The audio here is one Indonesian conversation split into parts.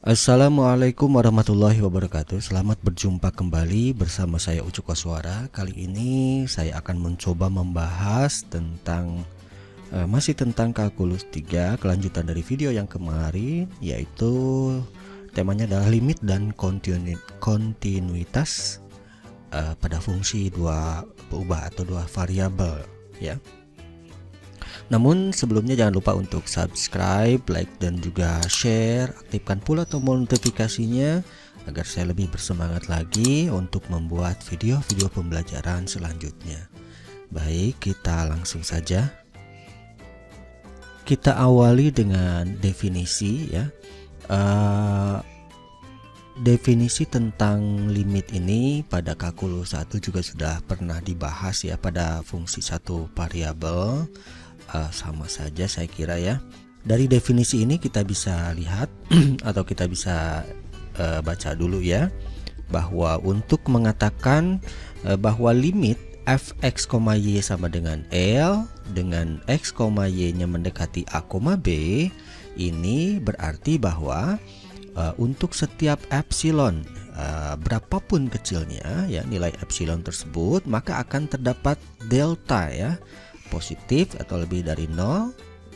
Assalamualaikum warahmatullahi wabarakatuh. Selamat berjumpa kembali bersama saya Ucuk Koswara. Kali ini saya akan mencoba membahas tentang masih tentang kalkulus 3, kelanjutan dari video yang kemarin, yaitu temanya adalah limit dan kontinuitas pada fungsi dua peubah atau dua variabel ya. Namun sebelumnya jangan lupa untuk subscribe, like, dan juga share. Aktifkan pula tombol notifikasinya agar saya lebih bersemangat lagi untuk membuat video-video pembelajaran selanjutnya. Baik, kita langsung saja. Kita awali dengan definisi ya. Definisi tentang limit ini pada kalkulus 1 juga sudah pernah dibahas ya, pada fungsi satu variabel. Sama saja saya kira ya. Dari definisi ini kita bisa lihat atau kita bisa baca dulu ya, bahwa untuk mengatakan bahwa limit fx, y sama dengan L dengan x, y nya mendekati a, b, ini berarti bahwa untuk setiap epsilon berapapun kecilnya ya nilai epsilon tersebut, maka akan terdapat delta ya, positif atau lebih dari 0.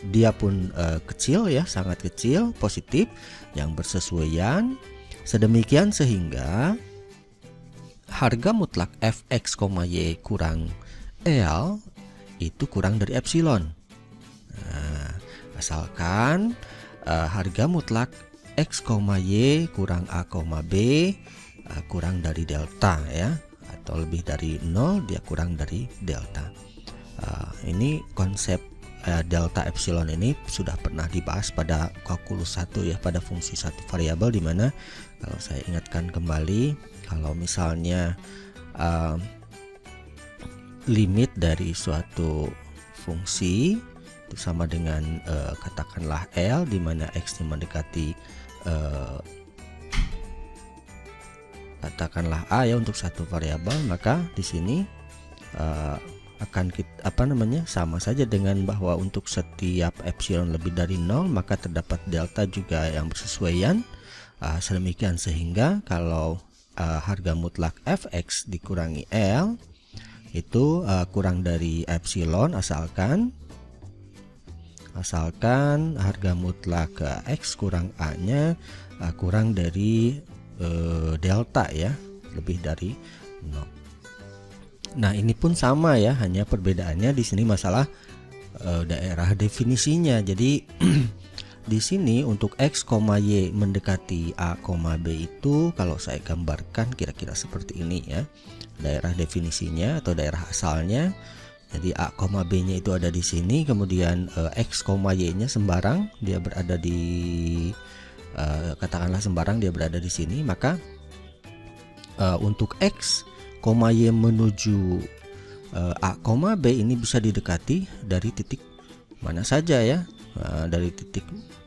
Dia pun kecil ya, sangat kecil, positif yang bersesuaian, sedemikian sehingga harga mutlak fx, y kurang L itu kurang dari epsilon. Nah, asalkan harga mutlak x, y kurang a, b kurang dari delta ya, atau lebih dari 0 dia kurang dari delta. Ini konsep delta epsilon ini sudah pernah dibahas pada kalkulus 1 ya, pada fungsi satu variabel, dimana kalau saya ingatkan kembali, kalau misalnya limit dari suatu fungsi itu sama dengan katakanlah L, dimana x mendekati katakanlah a ya untuk satu variabel, maka di sini akan sama saja dengan bahwa untuk setiap epsilon lebih dari 0 maka terdapat delta juga yang bersesuaian. Sedemikian sehingga kalau harga mutlak fx dikurangi L itu kurang dari epsilon asalkan harga mutlak x kurang a nya kurang dari delta ya, lebih dari 0. Nah, ini pun sama ya, hanya perbedaannya di sini masalah daerah definisinya. Jadi di sini untuk x, y mendekati a, b itu kalau saya gambarkan kira-kira seperti ini ya. Daerah definisinya atau daerah asalnya. Jadi a, b nya itu ada di sini, kemudian x, y nya sembarang, dia berada di katakanlah sembarang dia berada di sini, maka untuk x, y menuju a, b ini bisa didekati dari titik mana saja ya,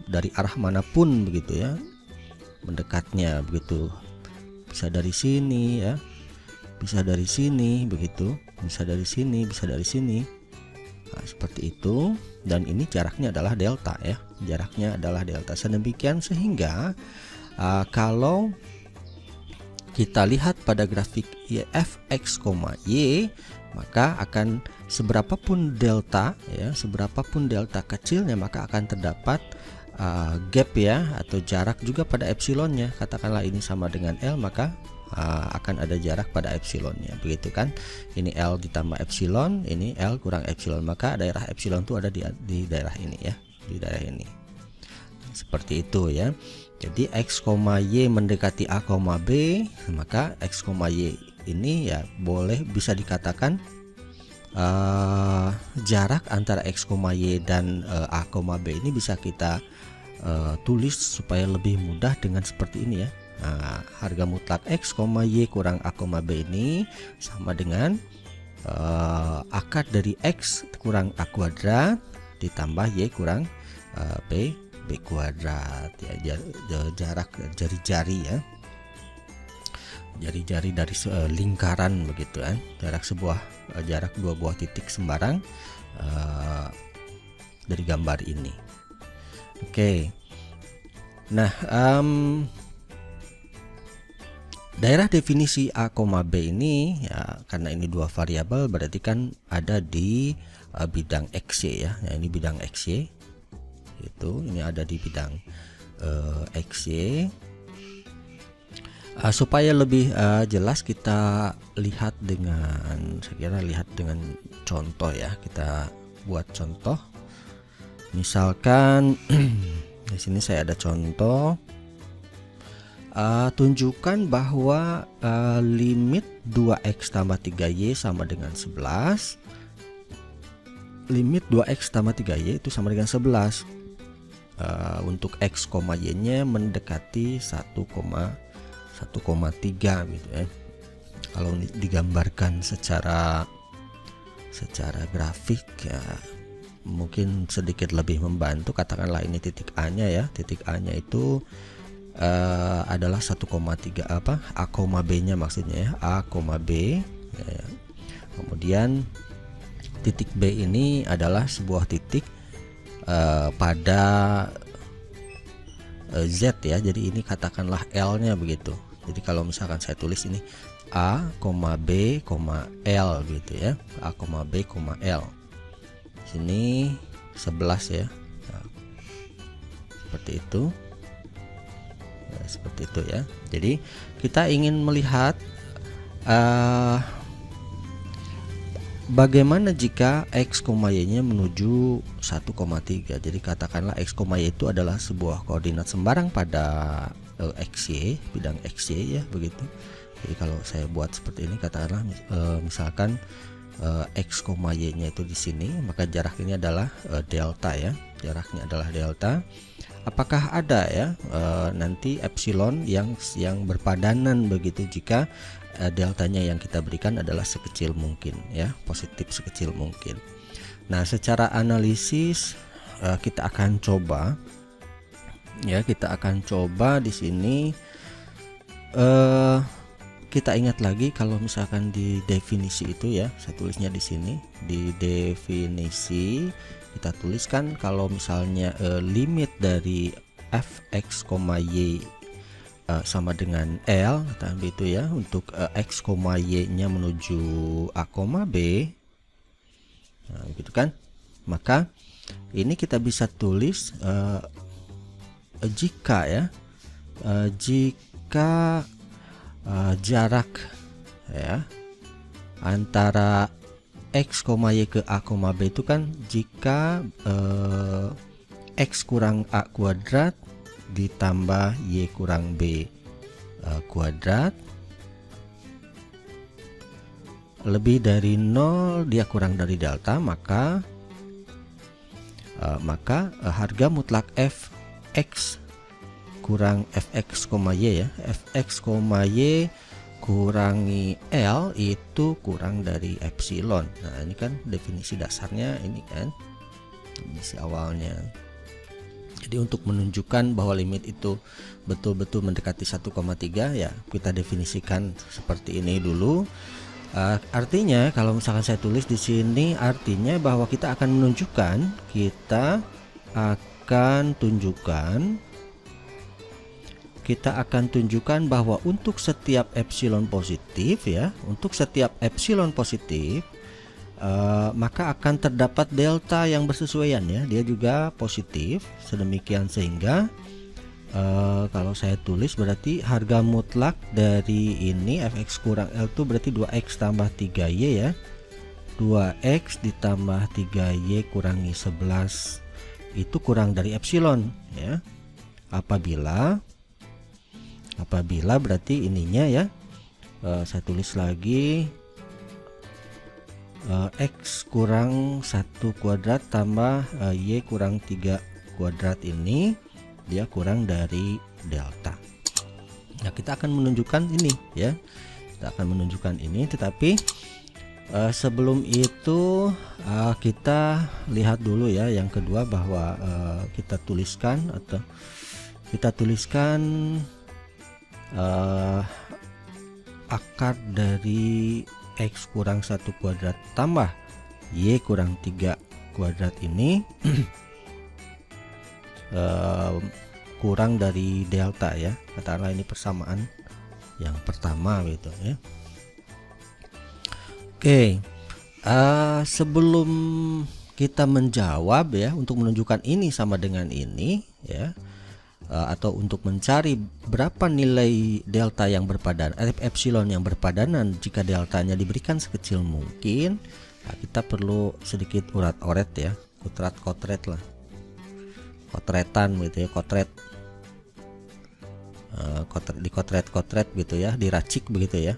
dari arah manapun begitu ya, mendekatnya begitu, bisa dari sini ya, bisa dari sini begitu, bisa dari sini, bisa dari sini. Nah, seperti itu, dan ini jaraknya adalah delta ya, jaraknya adalah delta. Sedemikian sehingga kalau kita lihat pada grafik fx, y, maka akan seberapapun delta ya, seberapapun delta kecilnya, maka akan terdapat gap ya, atau jarak juga pada epsilonnya. Katakanlah ini sama dengan L, maka akan ada jarak pada epsilonnya, begitu kan. Ini L ditambah epsilon, ini L kurang epsilon, maka daerah epsilon itu ada di daerah ini ya, di daerah ini. Seperti itu ya. Jadi x, y mendekati a, b, maka x, y ini ya boleh bisa dikatakan jarak antara x, y dan a, b ini bisa kita tulis supaya lebih mudah dengan seperti ini ya. Nah, harga mutlak x, y kurang a, b ini sama dengan akar dari x kurang a kuadrat ditambah y kurang b kuadrat ya, jarak jari-jari ya, jari-jari dari lingkaran begitu kan, jarak dua buah titik sembarang dari gambar ini. Oke, Nah, daerah definisi A, B ini ya, karena ini dua variabel berarti kan ada di bidang XY ya. Nah, ini bidang XY. Ini ada di bidang XY. Supaya lebih jelas kita lihat dengan contoh ya. Kita buat contoh. Misalkan di sini saya ada contoh. Tunjukkan bahwa limit 2x tambah 3y sama dengan 11. Limit 2x tambah 3y itu sama dengan 11. Untuk x, y nya mendekati 1,3 gitu ya. Kalau digambarkan secara grafik ya mungkin sedikit lebih membantu. Katakanlah ini titik A nya ya. Titik A nya itu adalah 1,3 A, B nya maksudnya ya, A, B ya. Kemudian titik B ini adalah sebuah titik pada Z ya. Jadi ini katakanlah L nya begitu. Jadi kalau misalkan saya tulis ini A, B, L gitu ya. A, B, L. Sini 11 ya. Nah, seperti itu. Nah, seperti itu ya. Jadi kita ingin melihat bagaimana jika x, y nya menuju 1,3. Jadi katakanlah x, y itu adalah sebuah koordinat sembarang pada XY, bidang XY ya begitu. Jadi kalau saya buat seperti ini, katakanlah misalkan x, y nya itu di sini, maka jarak ini adalah delta ya. Jaraknya adalah delta. Apakah ada ya nanti epsilon yang berpadanan begitu jika deltanya yang kita berikan adalah sekecil mungkin ya, positif sekecil mungkin. Nah, secara analisis kita akan coba ya, di sini kita ingat lagi kalau misalkan di definisi itu ya, saya tulisnya di sini di definisi kita tuliskan kalau misalnya limit dari fx, y sama dengan L tapi itu ya untuk x, y nya menuju A, B. Nah, gitu kan. Maka ini kita bisa tulis jika ya jarak ya antara x, y ke A, B itu kan jika x kurang A kuadrat ditambah y kurang b kuadrat lebih dari 0 dia kurang dari delta, maka harga mutlak fx kurang fx, y ya, fx, y kurangi L itu kurang dari epsilon. Nah, ini kan definisi dasarnya ini kan, definisi awalnya. Jadi untuk menunjukkan bahwa limit itu betul-betul mendekati 1,3 ya, kita definisikan seperti ini dulu. Artinya kalau misalkan saya tulis di sini, artinya bahwa kita akan menunjukkan, kita akan tunjukkan bahwa untuk setiap epsilon positif ya, maka akan terdapat delta yang bersesuaian ya, dia juga positif, sedemikian sehingga kalau saya tulis berarti harga mutlak dari ini fx kurang L itu berarti 2x tambah 3y ya, 2x ditambah 3y kurangi 11 itu kurang dari epsilon ya, apabila berarti ininya ya, saya tulis lagi x kurang 1 kuadrat tambah y kurang 3 kuadrat ini dia kurang dari delta. Nah, kita akan menunjukkan ini ya, tetapi sebelum itu kita lihat dulu ya yang kedua, bahwa kita tuliskan akar dari x kurang 1 kuadrat tambah y kurang 3 kuadrat ini kurang dari delta ya, katakanlah ini persamaan yang pertama gitu ya. Oke, sebelum kita menjawab ya, untuk menunjukkan ini sama dengan ini ya, atau untuk mencari berapa nilai delta yang berpadanan, epsilon yang berpadanan jika deltanya diberikan sekecil mungkin, nah, kita perlu sedikit urat-oret ya, kotret lah, kotretan gitu ya, dikotret gitu ya, diracik begitu ya.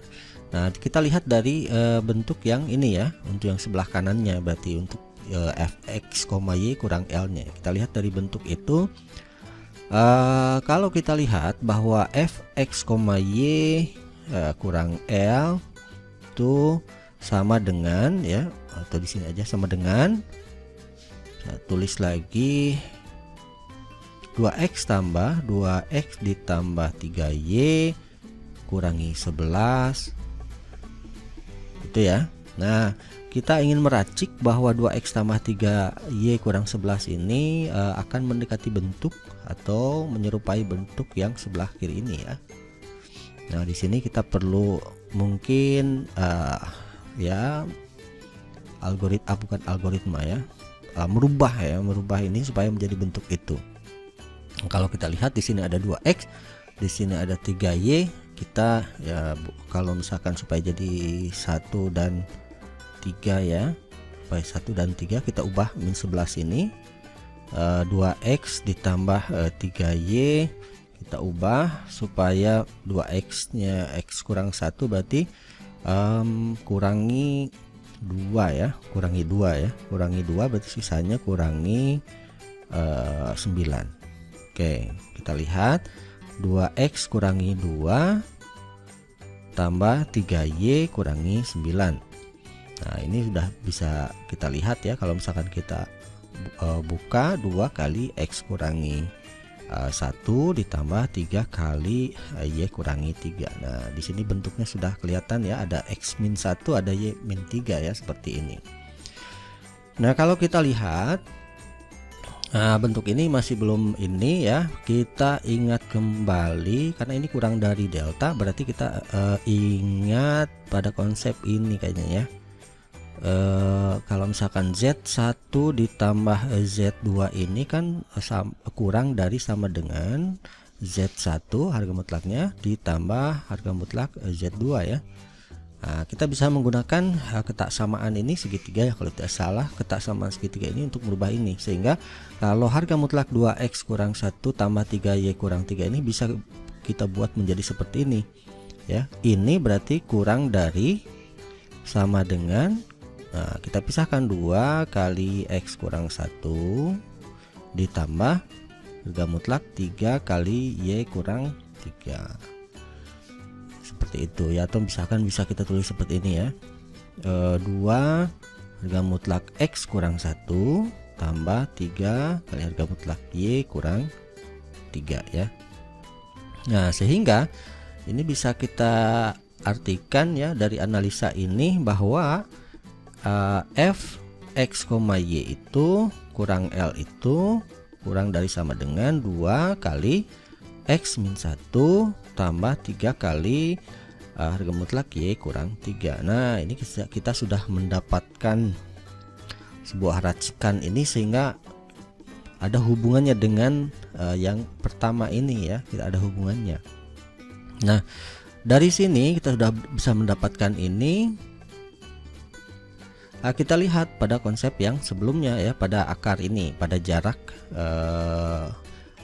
Nah, kita lihat dari bentuk yang ini ya, untuk yang sebelah kanannya, berarti untuk fx, y kurang L-nya. Kita lihat dari bentuk itu, kalau kita lihat bahwa fx, y kurang L itu sama dengan ya, atau di sini aja sama dengan, saya tulis lagi 2x tambah 2x ditambah 3y kurangi 11 itu ya. Nah, kita ingin meracik bahwa 2x tambah 3y kurang 11 ini akan mendekati bentuk atau menyerupai bentuk yang sebelah kiri ini ya. Nah, di sini kita perlu mungkin ya bukan algoritma ya, merubah ini supaya menjadi bentuk itu. Kalau kita lihat di sini ada 2x, di sini ada 3y, kita ya kalau misalkan supaya jadi 1 dan 3 ya, supaya 1 dan 3 kita ubah min 11 ini, 2x ditambah 3y kita ubah supaya 2x nya x kurang 1 berarti kurangi 2 ya, kurangi 2 berarti sisanya kurangi 9. Oke, kita lihat 2x kurangi 2 tambah 3y kurangi 9. Nah, ini sudah bisa kita lihat ya, kalau misalkan kita buka 2 kali x kurangi 1 ditambah 3 kali y kurangi 3. Nah, di sini bentuknya sudah kelihatan ya, ada x min 1, ada y min 3 ya, seperti ini. Nah, kalau kita lihat, nah, bentuk ini masih belum ini ya, kita ingat kembali karena ini kurang dari delta, berarti kita ingat pada konsep ini kayaknya ya. Kalau misalkan Z1 ditambah Z2 ini kan kurang dari sama dengan Z1 harga mutlaknya ditambah harga mutlak Z2 ya. Nah, kita bisa menggunakan ketaksamaan ini segitiga ya, kalau tidak salah ketaksamaan segitiga ini untuk merubah ini, sehingga kalau harga mutlak 2x kurang 1 tambah 3y kurang 3 ini bisa kita buat menjadi seperti ini ya. Ini berarti kurang dari sama dengan, nah, kita pisahkan 2 kali x kurang 1 ditambah harga mutlak 3 kali y kurang 3, seperti itu ya. Atau misalkan bisa kita tulis seperti ini ya, 2 harga mutlak x kurang 1 tambah 3 kali harga mutlak y kurang 3 ya. Nah, sehingga ini bisa kita artikan ya dari analisa ini bahwa f x, y itu kurang L itu kurang dari sama dengan 2 kali x min 1 tambah 3 kali harga mutlak y kurang 3. Nah, ini kita sudah mendapatkan sebuah racikan ini, sehingga ada hubungannya dengan yang pertama ini ya, tidak ada hubungannya. Nah, dari sini kita sudah bisa mendapatkan ini. Kita lihat pada konsep yang sebelumnya ya, pada akar ini, pada jarak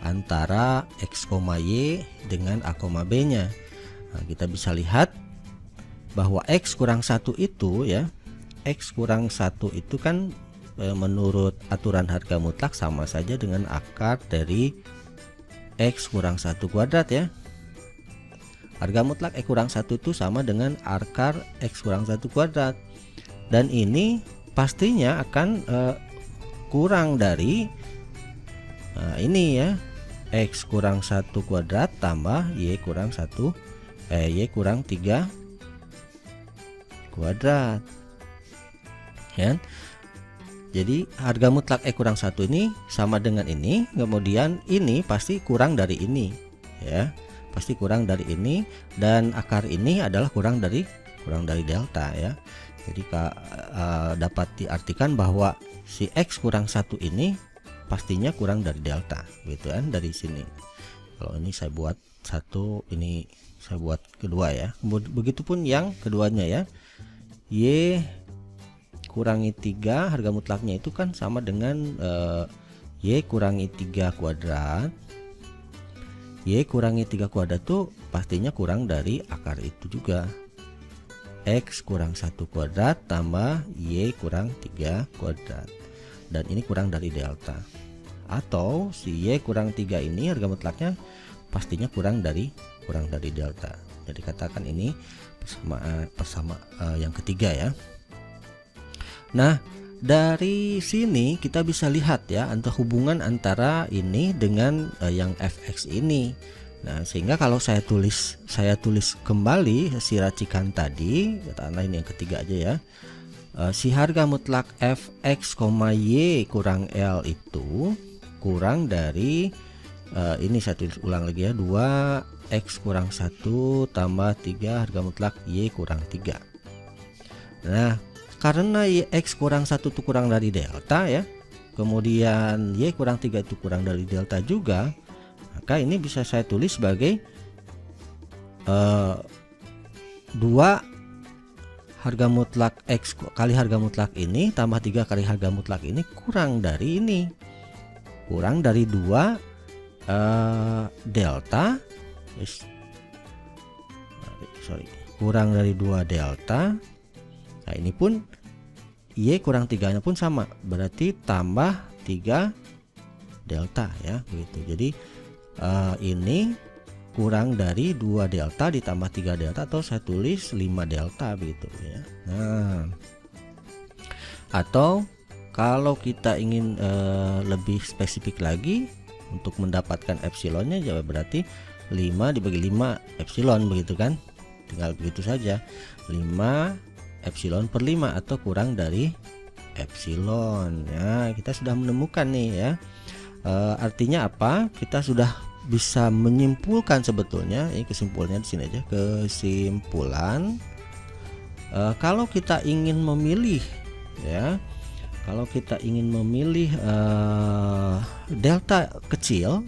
antara x, y dengan a, b nya. Nah, kita bisa lihat bahwa x kurang 1 itu ya, x kurang 1 itu kan menurut aturan harga mutlak sama saja dengan akar dari x kurang 1 kuadrat ya. Harga mutlak x kurang 1 itu sama dengan akar x kurang 1 kuadrat, dan ini pastinya akan kurang dari ini ya, x kurang 1 kuadrat tambah y kurang 3 kuadrat ya. Jadi harga mutlak X kurang 1 ini sama dengan ini, kemudian ini pasti kurang dari ini ya, pasti kurang dari ini, dan akar ini adalah kurang dari delta ya. Jadi dapat diartikan bahwa si X kurang 1 ini pastinya kurang dari delta gitu kan, dari sini. Kalau ini saya buat satu, ini saya buat kedua ya. Begitupun yang keduanya ya. Y kurangi 3 harga mutlaknya itu kan sama dengan Y kurangi 3 kuadrat. Y kurangi 3 kuadrat tuh pastinya kurang dari akar itu juga. X kurang 1 kuadrat tambah Y kurang 3 kuadrat. Dan ini kurang dari delta. Atau si Y kurang 3 ini harga mutlaknya pastinya kurang dari delta. Jadi katakan ini persamaan yang ketiga ya. Nah, dari sini kita bisa lihat ya hubungan antara ini dengan yang fx ini. Nah, sehingga kalau saya tulis kembali si racikan tadi, katakanlah ini yang ketiga aja ya. Si harga mutlak fx, y kurang L itu kurang dari ini saya tulis ulang lagi ya, 2x kurang 1 tambah 3 harga mutlak y kurang 3. Nah, karena x kurang 1 itu kurang dari delta ya, kemudian y kurang 3 itu kurang dari delta juga, maka ini bisa saya tulis sebagai 2 harga mutlak x kali harga mutlak ini tambah 3 kali harga mutlak ini kurang dari ini, kurang dari 2 delta, kurang dari 2 delta. Nah, ini pun y kurang 3 nya pun sama, berarti tambah 3 delta ya begitu. Jadi ini kurang dari 2 delta ditambah 3 delta, atau saya tulis 5 delta begitu ya. Nah, atau kalau kita ingin lebih spesifik lagi untuk mendapatkan epsilonnya, ya berarti 5 dibagi 5 epsilon begitu kan, tinggal begitu saja, 5 epsilon per 5 atau kurang dari epsilon. Nah, kita sudah menemukan nih ya. Artinya apa? Kita sudah bisa menyimpulkan sebetulnya, ini kesimpulannya di sini aja, kesimpulan kalau kita ingin memilih ya, kalau kita ingin memilih delta kecil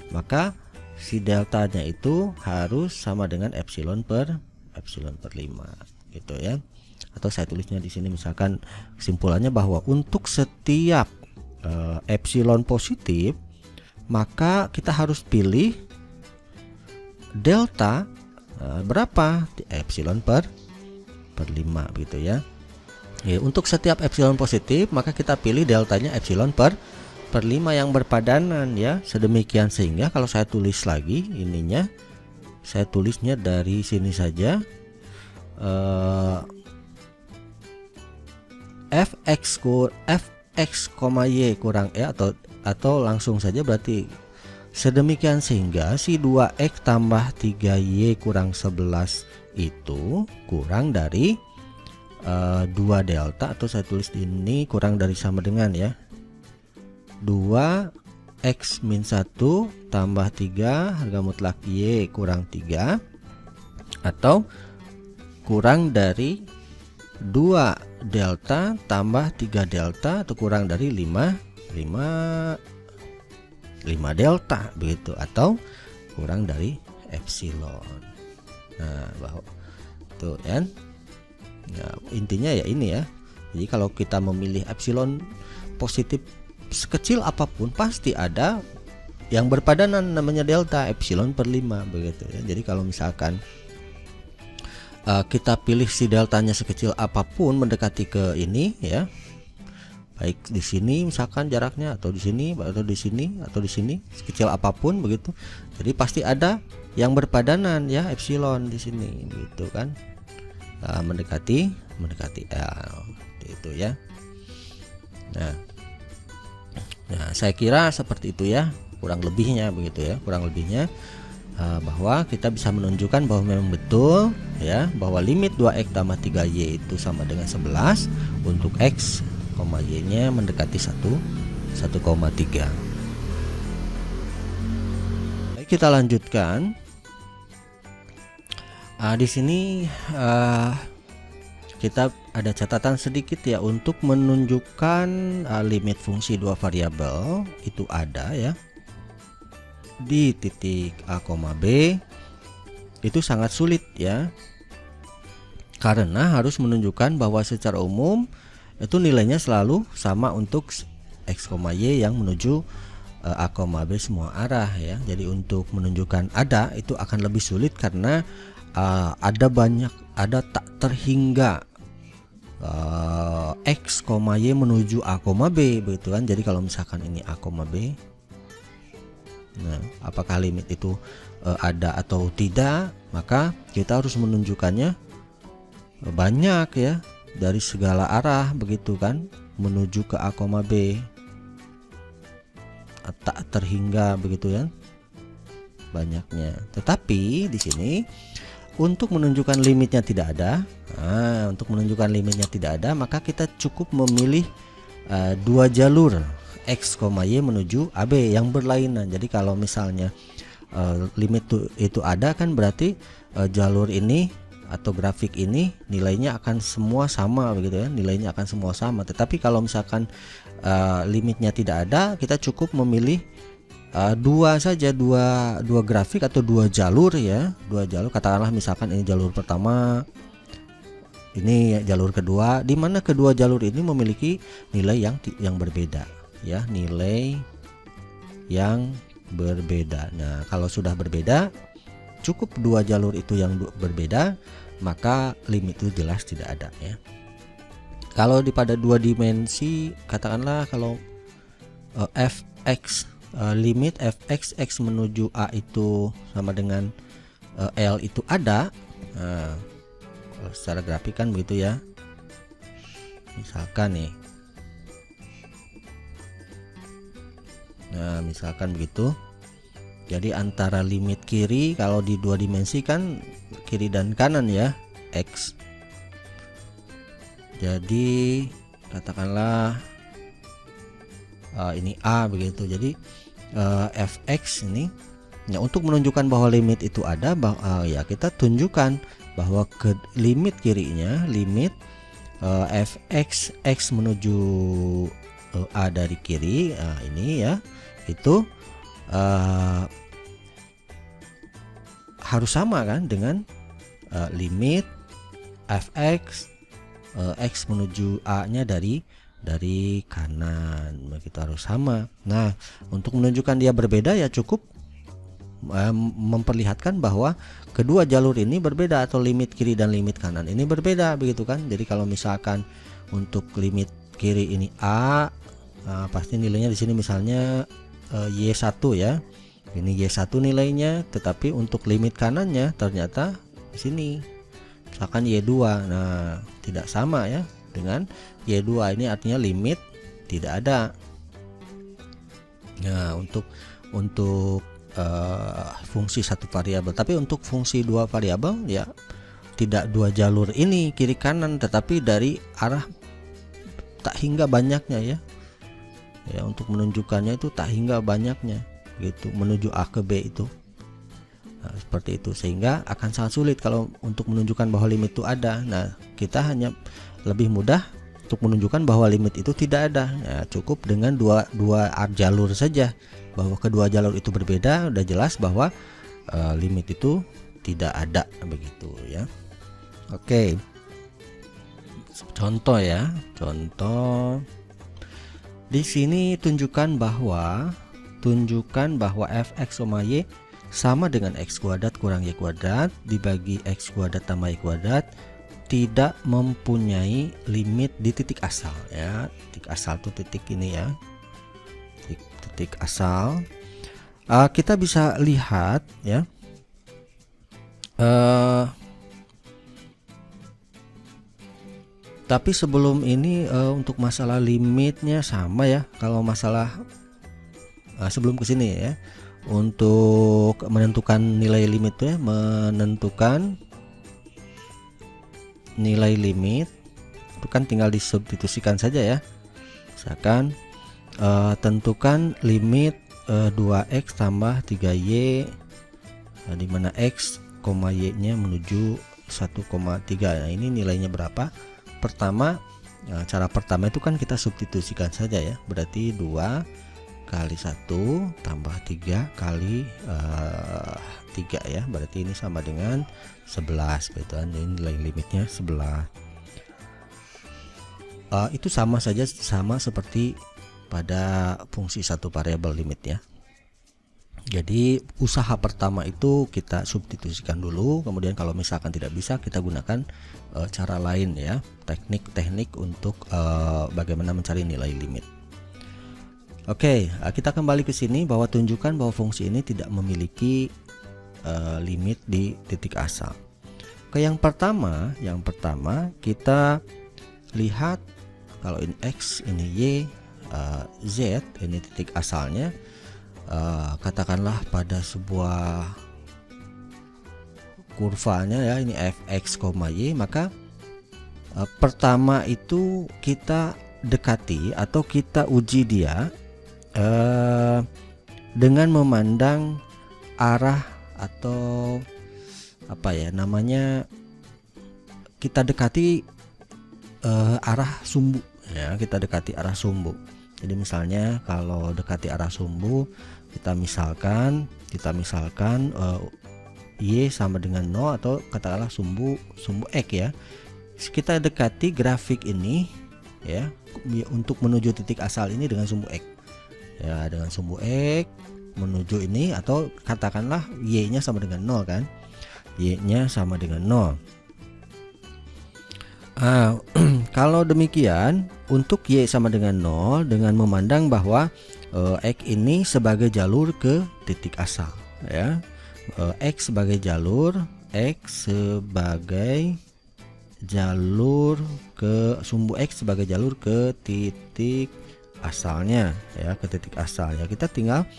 maka si deltanya itu harus sama dengan epsilon per 5 gitu ya. Atau saya tulisnya di sini misalkan kesimpulannya bahwa untuk setiap epsilon positif maka kita harus pilih delta berapa, epsilon per 5 gitu ya. Untuk setiap epsilon positif maka kita pilih deltanya epsilon per 5 yang berpadanan ya. Sedemikian sehingga kalau saya tulis lagi ininya, saya tulisnya dari sini saja, fx, y kurang e, atau langsung saja berarti sedemikian sehingga si 2x tambah 3y kurang 11 itu kurang dari 2 delta, atau saya tulis ini kurang dari sama dengan ya 2x min 1 tambah 3 harga mutlak y kurang 3, atau kurang dari 2 delta tambah 3 delta, atau kurang dari 5 delta begitu, atau kurang dari epsilon. Nah, bahwa tuh kan. Nah, intinya ya ini ya. Jadi kalau kita memilih epsilon positif sekecil apapun pasti ada yang berpadanan namanya delta, epsilon per 5 begitu ya. Jadi kalau misalkan kita pilih si deltanya sekecil apapun mendekati ke ini ya, baik di sini misalkan jaraknya, atau di sini, atau di sini, atau di sini, sekecil apapun begitu. Jadi pasti ada yang berpadanan ya, epsilon di sini gitu kan. Mendekati L itu ya. Nah, saya kira seperti itu ya, kurang lebihnya begitu ya, kurang lebihnya bahwa kita bisa menunjukkan bahwa memang betul ya, bahwa limit 2x tambah 3y itu sama dengan 11 untuk x, y nya mendekati 1,3. Baik, kita lanjutkan. Di sini kita ada catatan sedikit ya, untuk menunjukkan limit fungsi dua variabel itu ada ya di titik A, B. Itu sangat sulit ya, karena harus menunjukkan bahwa secara umum itu nilainya selalu sama untuk x, y yang menuju A, B semua arah ya. Jadi untuk menunjukkan ada itu akan lebih sulit karena ada tak terhingga x, y menuju A, B begitu kan. Jadi kalau misalkan ini A, B, nah apakah limit itu ada atau tidak, maka kita harus menunjukkannya banyak ya, dari segala arah begitu kan, menuju ke A, B, tak terhingga begitu ya banyaknya. Tetapi di sini untuk menunjukkan limitnya tidak ada, untuk menunjukkan limitnya tidak ada, maka kita cukup memilih dua jalur x, y menuju AB yang berlainan. Jadi kalau misalnya limit itu ada kan, berarti jalur ini atau grafik ini nilainya akan semua sama begitu ya, nilainya akan semua sama. Tetapi kalau misalkan limitnya tidak ada, kita cukup memilih dua saja, dua grafik atau dua jalur ya, dua jalur. Katakanlah misalkan ini jalur pertama, ini jalur kedua, di mana kedua jalur ini memiliki nilai yang berbeda ya, nilai yang berbeda. Nah kalau sudah berbeda, cukup dua jalur itu yang berbeda, maka limit itu jelas tidak ada ya. Kalau pada dua dimensi, katakanlah kalau fx, limit fx x menuju A itu sama dengan L itu ada. Nah, kalau secara grafik kan begitu ya, misalkan nih, nah misalkan begitu. Jadi antara limit kiri, kalau di dua dimensi kan kiri dan kanan ya, x. Jadi katakanlah ini A begitu. Jadi fx ini ya, untuk menunjukkan bahwa limit itu ada, ya kita tunjukkan bahwa ke limit kirinya, limit fx x menuju A dari kiri, ini ya, itu harus sama kan dengan limit fx x menuju A nya dari kanan, begitu, harus sama. Nah untuk menunjukkan dia berbeda ya cukup memperlihatkan bahwa kedua jalur ini berbeda, atau limit kiri dan limit kanan ini berbeda begitu kan. Jadi kalau misalkan untuk limit kiri ini A, pasti nilainya di sini misalnya Y1 ya, ini Y1 nilainya, tetapi untuk limit kanannya ternyata di sini misalkan Y2. Nah tidak sama ya dengan Y2, ini artinya limit tidak ada. Nah untuk fungsi satu variabel, tapi untuk fungsi dua variabel ya tidak dua jalur ini kiri kanan, tetapi dari arah tak hingga banyaknya ya. Ya untuk menunjukkannya itu tak hingga banyaknya gitu, menuju A ke B itu. Nah, seperti itu, sehingga akan sangat sulit kalau untuk menunjukkan bahwa limit itu ada. Nah kita hanya lebih mudah untuk menunjukkan bahwa limit itu tidak ada. Nah, cukup dengan dua jalur saja, bahwa kedua jalur itu berbeda, udah jelas bahwa limit itu tidak ada begitu ya. Oke, contoh ya, contoh di sini tunjukkan bahwa fx, y sama dengan x kuadrat kurang y kuadrat dibagi x kuadrat tambah y kuadrat tidak mempunyai limit di titik asal ya. Titik asal tuh titik ini ya, titik asal. Kita bisa lihat ya, tapi sebelum ini untuk masalah limitnya sama ya. Kalau masalah sebelum ke sini ya, untuk menentukan nilai limit ya, menentukan nilai limit itu kan tinggal disubstitusikan saja ya. Misalkan tentukan limit 2x tambah 3y, di mana x, y nya menuju 1,3. Nah, ini nilainya berapa? Pertama, cara pertama itu kan kita substitusikan saja ya, berarti 2 kali 1 tambah 3 kali 3 ya, berarti ini sama dengan 11 gitu kan. Jadi nilai limitnya 11. Itu sama saja, sama seperti pada fungsi satu variabel limit ya. Jadi usaha pertama itu kita substitusikan dulu, kemudian kalau misalkan tidak bisa kita gunakan cara lain ya, teknik-teknik untuk bagaimana mencari nilai limit. Oke, kita kembali ke sini bahwa tunjukkan bahwa fungsi ini tidak memiliki limit di titik asal. Oke, yang pertama kita lihat kalau ini x, ini y, z, ini titik asalnya. Katakanlah pada sebuah kurvanya ya, ini fx, y, maka pertama itu kita dekati atau kita uji dia dengan memandang arah atau apa ya namanya, kita dekati arah sumbu ya, kita dekati arah sumbu. Jadi misalnya kalau dekati arah sumbu, kita misalkan y sama dengan 0 atau katakanlah sumbu x ya. Kita dekati grafik ini ya untuk menuju titik asal ini dengan sumbu x. Ya, dengan sumbu x menuju ini, atau katakanlah y-nya sama dengan 0 kan. Y-nya sama dengan 0. Kalau demikian, untuk y sama dengan 0 dengan memandang bahwa x ini sebagai jalur ke titik asal ya, x sebagai jalur ke sumbu x sebagai jalur ke titik asalnya ya, ke titik asal ya. Kita tinggal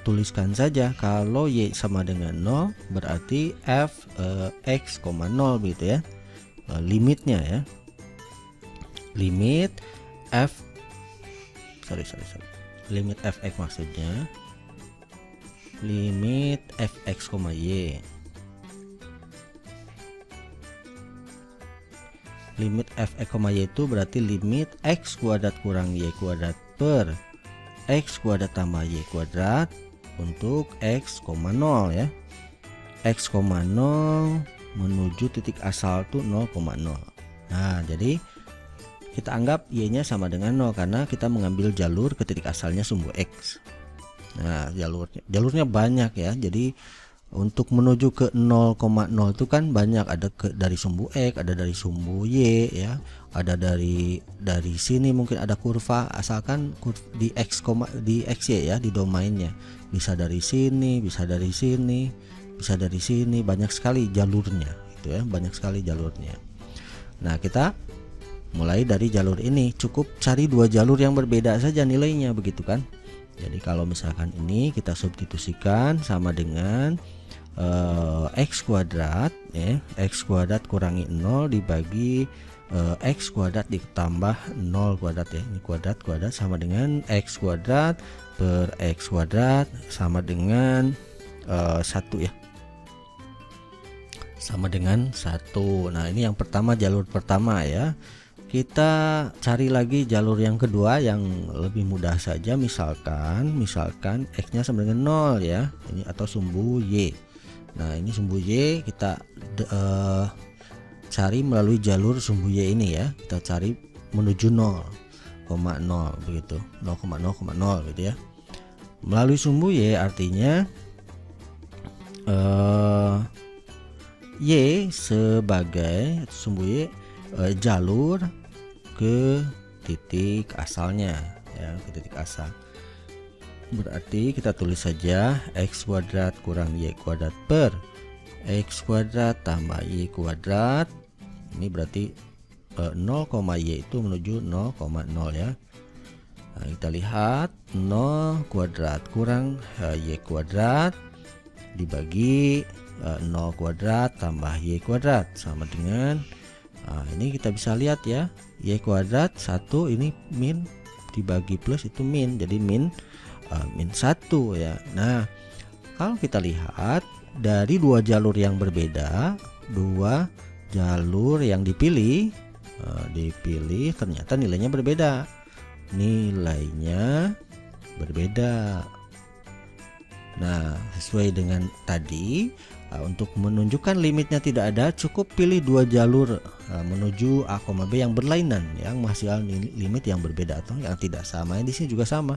tuliskan saja kalau y sama dengan 0 berarti f x, 0 gitu ya. Limitnya ya, limit limit fx maksudnya, limit fx, y, limit fx, y itu berarti limit x kuadrat kurang y kuadrat per x kuadrat tambah y kuadrat untuk x, 0 ya, x, 0 menuju titik asal tuh 0,0. Nah, jadi kita anggap y-nya sama dengan 0 karena kita mengambil jalur ke titik asalnya sumbu x. Nah, jalurnya banyak ya. Jadi untuk menuju ke 0,0 itu kan banyak, ada dari sumbu x, ada dari sumbu y ya, ada dari sini mungkin ada kurva, asalkan di x, di xy ya, di domainnya. Bisa dari sini, bisa dari sini, bisa dari sini, banyak sekali jalurnya itu ya, banyak sekali jalurnya. Nah, kita mulai dari jalur ini, cukup cari dua jalur yang berbeda saja nilainya begitu kan. Jadi kalau misalkan ini kita substitusikan sama dengan x kuadrat ya, x kuadrat kurangi 0 dibagi x kuadrat ditambah 0 kuadrat ya, ini kuadrat sama dengan x kuadrat per x kuadrat sama dengan 1 ya, sama dengan 1. Nah, ini yang pertama, jalur pertama ya. Kita cari lagi jalur yang kedua yang lebih mudah saja, misalkan x-nya sama dengan 0 ya, ini atau sumbu y. Nah, ini sumbu y kita cari melalui jalur sumbu y ini ya, kita cari menuju 0,0 begitu, 0,0,0 gitu ya. Melalui sumbu y artinya y sebagai sumbu y jalur ke titik asalnya ya, ke titik asal. Berarti kita tulis saja x kuadrat kurang y kuadrat per x kuadrat tambah y kuadrat. Ini berarti 0, y itu menuju 0,0 ya. Nah, kita lihat 0 kuadrat kurang y kuadrat dibagi 0 kuadrat tambah y kuadrat sama dengan ini kita bisa lihat ya, y kuadrat 1 ini min dibagi plus itu min, jadi min 1 ya. Nah, kalau kita lihat dari dua jalur yang berbeda, dua jalur yang dipilih ternyata nilainya berbeda. Nah, sesuai dengan tadi, untuk menunjukkan limitnya tidak ada, cukup pilih dua jalur menuju A, B yang berlainan, yang menghasilkan limit yang berbeda atau yang tidak sama. Di sini juga sama.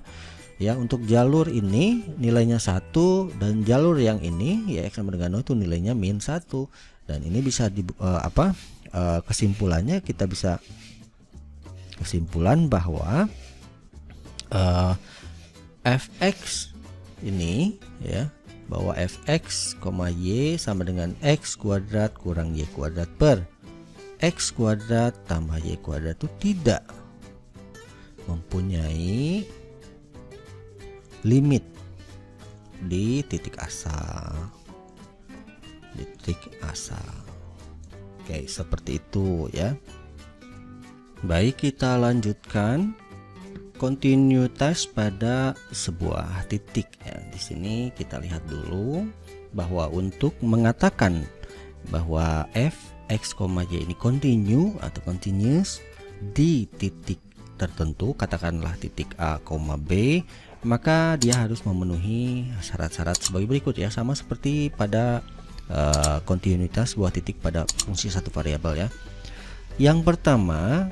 Ya, untuk jalur ini nilainya 1 dan jalur yang ini ya X sama dengan 0 itu nilainya min 1. Dan ini bisa kesimpulannya kita bisa kesimpulan bahwa fx ini ya, bahwa fx, y sama dengan x kuadrat kurang y kuadrat per x kuadrat tambah y kuadrat itu tidak mempunyai limit di titik asal. Oke, seperti itu ya. Baik, kita lanjutkan kontinuitas pada sebuah titik ya. Di sini kita lihat dulu bahwa untuk mengatakan bahwa f x, y ini continue atau continuous di titik tertentu, katakanlah titik A, B, maka dia harus memenuhi syarat-syarat sebagai berikut ya, sama seperti pada kontinuitas sebuah titik pada fungsi satu variabel ya. Yang pertama,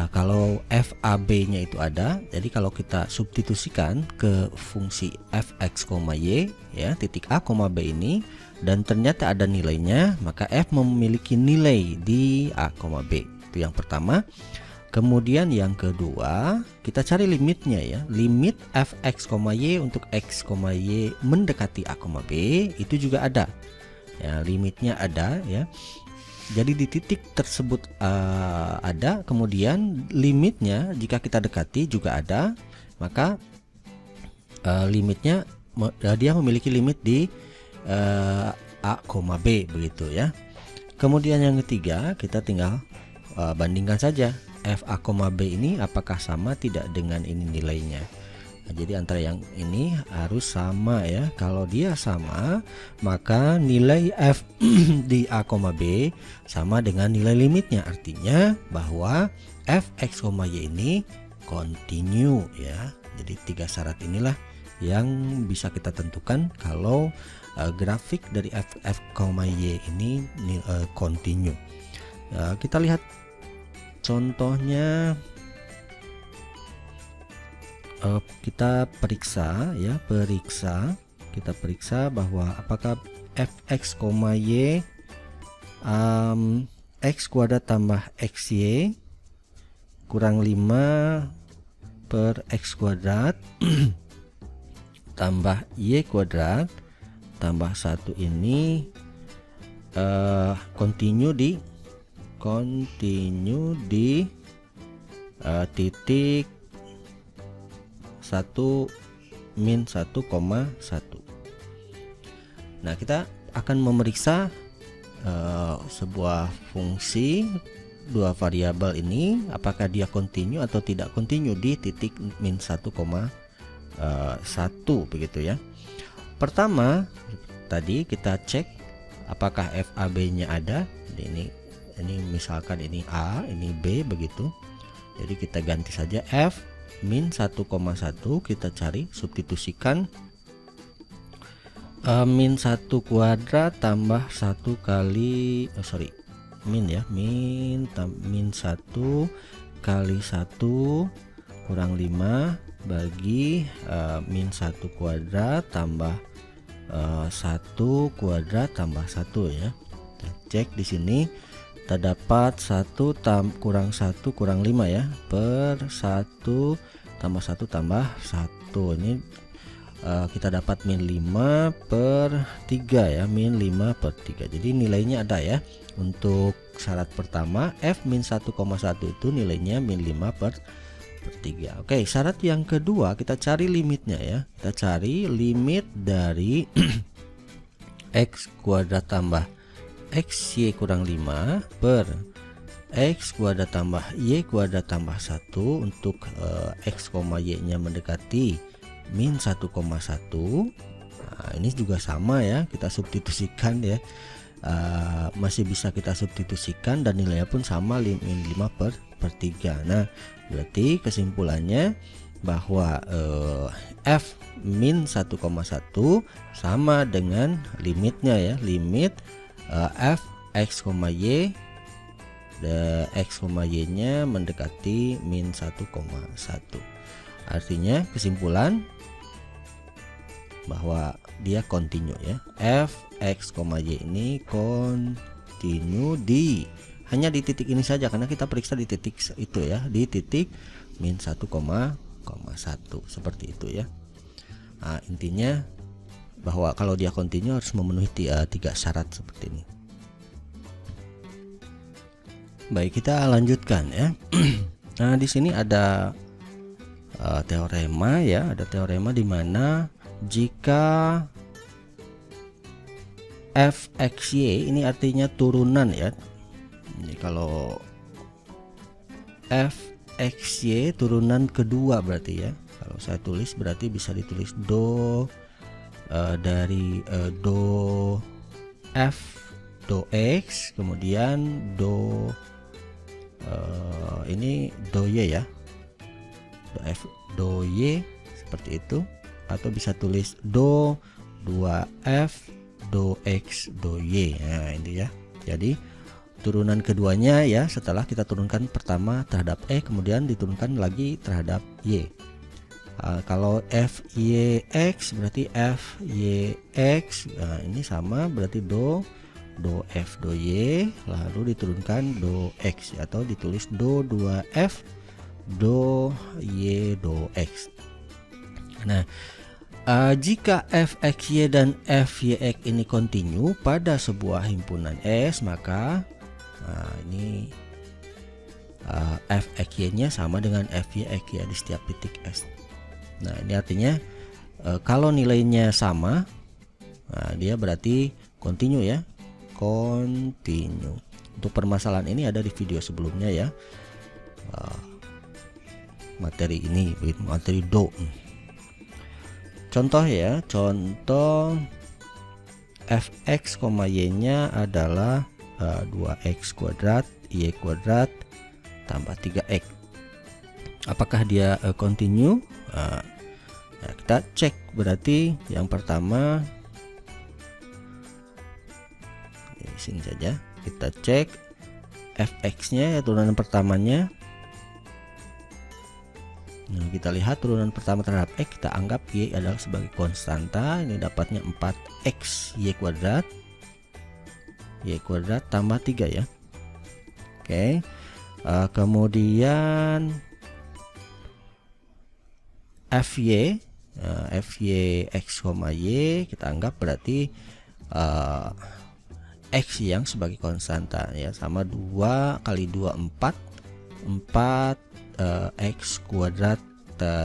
kalau FAB nya itu ada, jadi kalau kita substitusikan ke fungsi fx, y ya, titik A, B ini, dan ternyata ada nilainya, maka f memiliki nilai di A, B. Itu yang pertama. Kemudian yang kedua, kita cari limitnya ya. Limit fx, y untuk x, y mendekati A, B itu juga ada. Ya, limitnya ada ya. Jadi di titik tersebut ada, kemudian limitnya jika kita dekati juga ada, maka limitnya dia memiliki limit di A, B begitu ya. Kemudian yang ketiga, kita tinggal bandingkan saja f A, B ini apakah sama tidak dengan ini nilainya. Nah, jadi antara yang ini harus sama ya. Kalau dia sama, maka nilai f di A, B sama dengan nilai limitnya. Artinya bahwa f x, y ini continue ya. Jadi tiga syarat inilah yang bisa kita tentukan kalau grafik dari f y ini continue. Kita lihat contohnya. Kita periksa ya, kita periksa bahwa apakah fx, y x kuadrat tambah xy kurang 5 per x kuadrat tambah y kuadrat tambah 1 ini continue di titik 1 min 1,1. Nah, kita akan memeriksa sebuah fungsi dua variabel ini apakah dia continue atau tidak continue di titik min 1,1 begitu ya. Pertama tadi kita cek apakah FAB-nya ada. Ini misalkan ini A, ini B begitu. Jadi kita ganti saja F min 1,1, kita cari substitusikan min 1 kuadrat tambah 1 kali min 1 kali 1 kurang 5 bagi min 1 kuadrat tambah 1 kuadrat tambah 1 ya. Kita cek di sini terdapat 1 kurang 1 kurang 5 ya, per 1 tambah 1 tambah 1. Ini kita dapat min 5 per 3 ya, min 5 per 3. Jadi nilainya ada ya. Untuk syarat pertama f min 1,1 itu nilainya min 5 per 3. Oke, syarat yang kedua kita cari limitnya ya. Kita cari limit dari x kuadrat tambah xy kurang 5 per X kuadrat tambah Y kuadrat tambah 1 untuk X, Y nya mendekati min 1,1. Nah, ini juga sama ya, kita substitusikan ya, masih bisa kita substitusikan dan nilainya pun sama, min 5/3. Nah berarti kesimpulannya bahwa F min 1,1 sama dengan limitnya ya, limit F X, Y X, Y nya mendekati min 1,1. Artinya kesimpulan bahwa dia kontinu ya, F X, Y ini kontinu hanya di titik ini saja, karena kita periksa di titik itu ya, di titik min 1,1 seperti itu ya. Nah, intinya bahwa kalau dia kontinu harus memenuhi 3 syarat seperti ini. Baik, kita lanjutkan ya. Nah di sini ada teorema ya, ada teorema di mana jika fxy ini artinya turunan ya. Ini kalau fxy turunan kedua berarti ya. Kalau saya tulis berarti bisa ditulis do dari do f do x, kemudian do ini do y ya, do f do y seperti itu, atau bisa tulis do 2f do x do y. Nah ini ya, jadi turunan keduanya ya, setelah kita turunkan pertama terhadap e kemudian diturunkan lagi terhadap y. Kalau f y x berarti f y x, nah ini sama berarti do f do y lalu diturunkan do x atau ditulis do 2f do y do x. Nah jika fxy dan fyx ini kontinu pada sebuah himpunan S, maka ini fxy nya sama dengan fyx ya di setiap titik S. Nah ini artinya kalau nilainya sama, nah, dia berarti kontinu ya, kontinu. Untuk permasalahan ini ada di video sebelumnya ya, materi ini, materi do. Contoh ya, contoh fx, y nya adalah 2x kuadrat y kuadrat tambah 3x. Apakah dia kontinu? Nah, kita cek, berarti yang pertama di sini saja kita cek fx nya ya, turunan pertamanya. Nah, kita lihat turunan pertama terhadap x, kita anggap y adalah sebagai konstanta. Ini dapatnya 4x y kuadrat tambah 3 ya. Oke. Kemudian fy x, y kita anggap berarti x yang sebagai konstanta ya, sama 2 kali 2 4 x kuadrat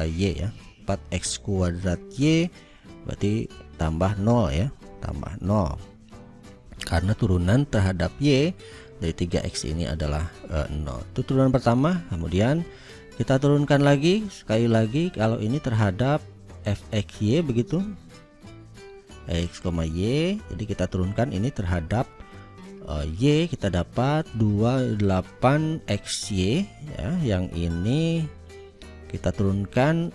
y ya, 4x kuadrat y berarti tambah 0 ya, tambah 0 karena turunan terhadap y dari 3x ini adalah 0. Itu turunan pertama. Kemudian kita turunkan lagi, sekali lagi kalau ini terhadap fxy begitu, x, y, jadi kita turunkan ini terhadap y, kita dapat 28xy ya, yang ini kita turunkan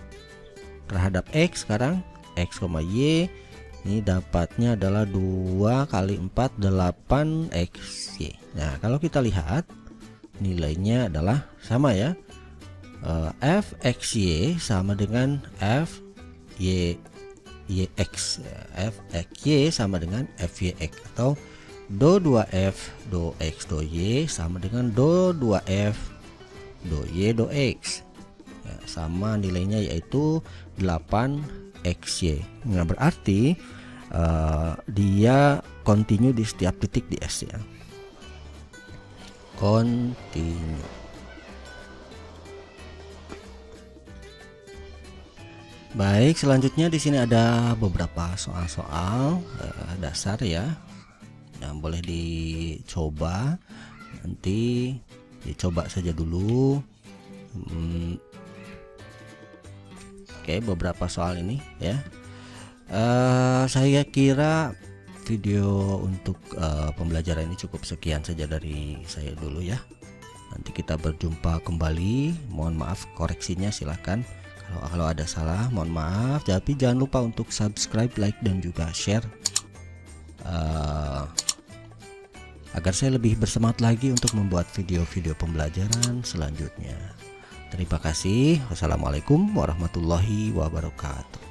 terhadap x, sekarang x, y ini dapatnya adalah 2 kali 4 8xy. Nah kalau kita lihat nilainya adalah sama ya, fxy sama dengan fyx, fxy sama dengan fyx, atau do 2f do x do y sama dengan do 2f do y do x ya, sama nilainya yaitu 8xy. Nah berarti dia kontinu di setiap titik di S ya, kontinu. Baik, selanjutnya di sini ada beberapa soal-soal dasar ya, yang boleh dicoba nanti Coba saja dulu. Oke, beberapa soal ini ya. Saya kira video untuk pembelajaran ini cukup sekian saja dari saya dulu ya. Nanti kita berjumpa kembali. Mohon maaf koreksinya, silahkan kalau ada salah, mohon maaf. Tapi jangan lupa untuk subscribe, like, dan juga share agar saya lebih bersemangat lagi untuk membuat video-video pembelajaran selanjutnya. Terima kasih. Wassalamualaikum warahmatullahi wabarakatuh.